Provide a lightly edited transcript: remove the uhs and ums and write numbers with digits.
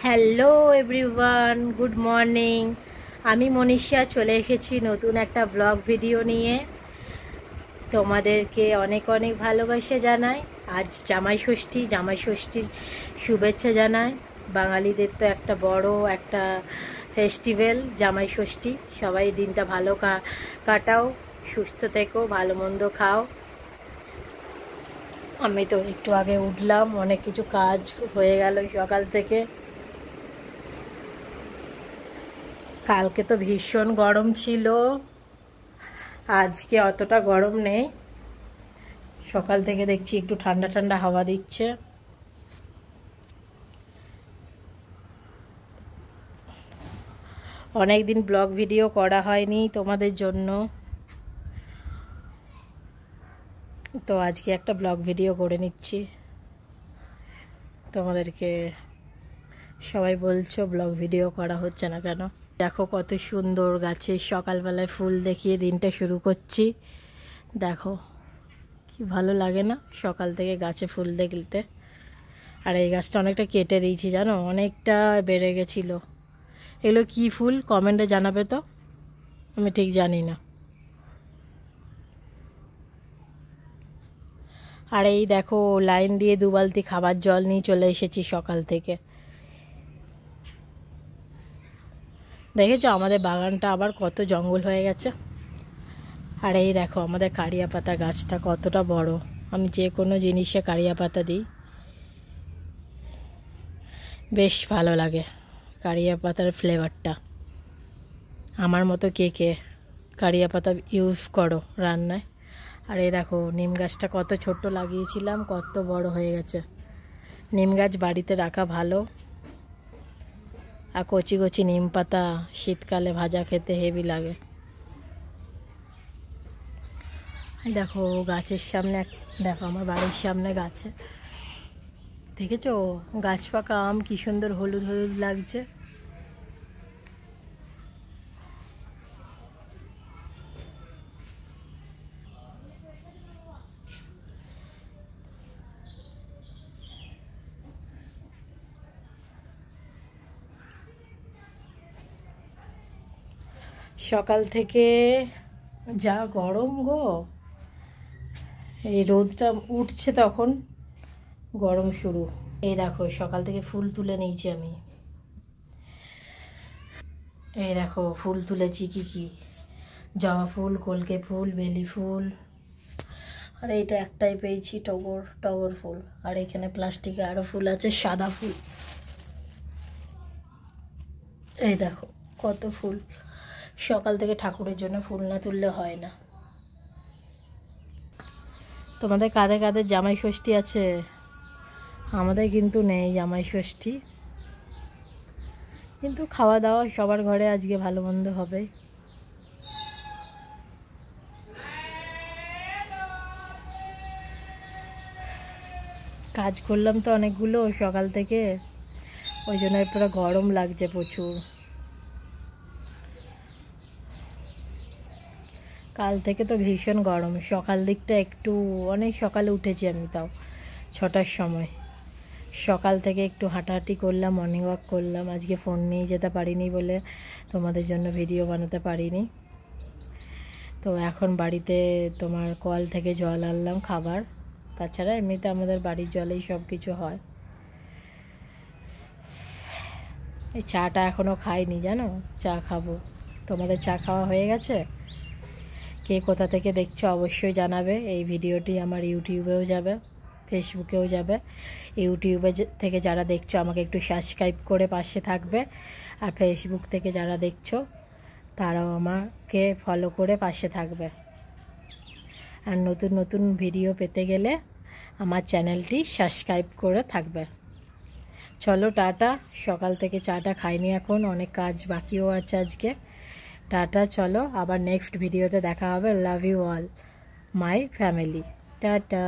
Hello everyone, good morning. আমি মনীষা চলে এসেছি নতুন একটা ব্লগ ভিডিও নিয়ে। তোমাদেরকে অনেক অনেক ভালোবাসা জানাই। আজ জামাই ষষ্ঠীর শুভেচ্ছা জানাই। বাঙালিদের তো একটা বড় একটা ফেস্টিভ্যাল জামাই ষষ্ঠী। সবাই দিনটা ভালো কাটাও, সুস্থ থেকো, ভালো মন্দ খাও। আমি তো একটু আগে উঠলাম, অনেক কিছু কাজ হয়ে গেল সকাল থেকে। কালকে তো ভীষণ গরম ছিল, আজকে অতটা গরম নেই। সকাল থেকে দেখছি একটু ঠান্ডা ঠান্ডা হাওয়া দিচ্ছে। অনেক দিন ব্লগ ভিডিও করা হয়নি তোমাদের জন্য, তো আজকে একটা ব্লগ ভিডিও করে নিচ্ছি। তোমাদেরকে সবাই বলছো ব্লগ ভিডিও করা হচ্ছে না কেন। দেখো কত সুন্দর গাছে সকালবেলায় ফুল দেখিয়ে দিনটা শুরু করছি। দেখো কি ভালো লাগে না সকাল থেকে গাছে ফুল দেখতে। আর এই গাছটা অনেকটা কেটে দিয়েছি জানো, অনেকটা বেড়ে গেছিলো। এগুলো কি ফুল কমেন্টে জানাবে তো, আমি ঠিক জানি না। আর এই দেখো লাইন দিয়ে 2 বালতি খাবার জল নিয়ে চলে এসেছি সকাল থেকে। দেখেছো আমাদের বাগানটা আবার কত জঙ্গল হয়ে গেছে। আর এই দেখো আমাদের কারিয়া পাতা গাছটা কতটা বড়। আমি যে কোনো জিনিসে কারিয়া পাতা দিই, বেশ ভালো লাগে কারিয়া পাতার ফ্লেভারটা। আমার মতো কে কে কারিয়া পাতা ইউজ করো রান্নায়। আর এই দেখো নিম গাছটা কত ছোট্ট লাগিয়েছিলাম, কত বড় হয়ে গেছে। নিম গাছ বাড়িতে রাখা ভালো। আর কচি কচি নিম পাতা শীতকালে ভাজা খেতে হেভি লাগে। দেখো গাছের সামনে দেখো আমার বাড়ির সামনে গাছে দেখেছো গাছ পাকা আম কি সুন্দর হলুদ হলুদ লাগছে। সকাল থেকে যা গরম গো, এই রোদটা উঠছে তখন গরম শুরু। এই দেখো সকাল থেকে ফুল তুলে নিয়েছি আমি। এই দেখো ফুল তুলেছি কি কি, জবা ফুল, কলকে ফুল, বেলি ফুল, আর এইটা একটাই পেয়েছি টগর ফুল। আর এখানে প্লাস্টিকে আরো ফুল আছে, সাদা ফুল। এই দেখো কত ফুল। সকাল থেকে ঠাকুরের জন্য ফুল না তুললে হয় না। তোমাদের কাদের কাদের জামাই ষষ্ঠী আছে? আমাদের কিন্তু নেই জামাই ষষ্ঠী, কিন্তু খাওয়া দাওয়া সবার ঘরে আজকে ভালো মন্দ হবে। কাজ করলাম তো অনেকগুলো সকাল থেকে, ওই জন্য পুরো গরম লাগছে প্রচুর। কাল থেকে তো ভীষণ গরম। সকাল দিকটা একটু অনেক সকালে উঠেছি আমি, তাও 6টার সময়। সকাল থেকে একটু হাঁটাহাঁটি করলাম, মর্নিং ওয়াক করলাম। আজকে ফোন নিয়ে যেতে পারিনি বলে তোমাদের জন্য ভিডিও বানাতে পারিনি। তো এখন বাড়িতে তোমার কল থেকে জল আনলাম খাবার। তাছাড়া এমনিতে আমাদের বাড়ির জলেই সব কিছু হয়। এই চাটা এখনও খাইনি জানো, চা খাবো। তোমাদের চা খাওয়া হয়ে গেছে? কে কোথা থেকে দেখছো অবশ্যই জানাবে। এই ভিডিওটি আমার ইউটিউবেও যাবে, ফেসবুকেও যাবে। ইউটিউবে থেকে যারা দেখছো আমাকে একটু সাবস্ক্রাইব করে পাশে থাকবে। আর ফেসবুক থেকে যারা দেখছো তারাও আমাকে ফলো করে পাশে থাকবে। আর নতুন নতুন ভিডিও পেতে গেলে আমার চ্যানেলটি সাবস্ক্রাইব করে থাকবে। চলো টাটা। সকাল থেকে চাটা খাইনি, এখন অনেক কাজ বাকিও আছে আজকে। টাটা, চলো আবার নেক্সট ভিডিওতে দেখা হবে। Love you all my family. Tata.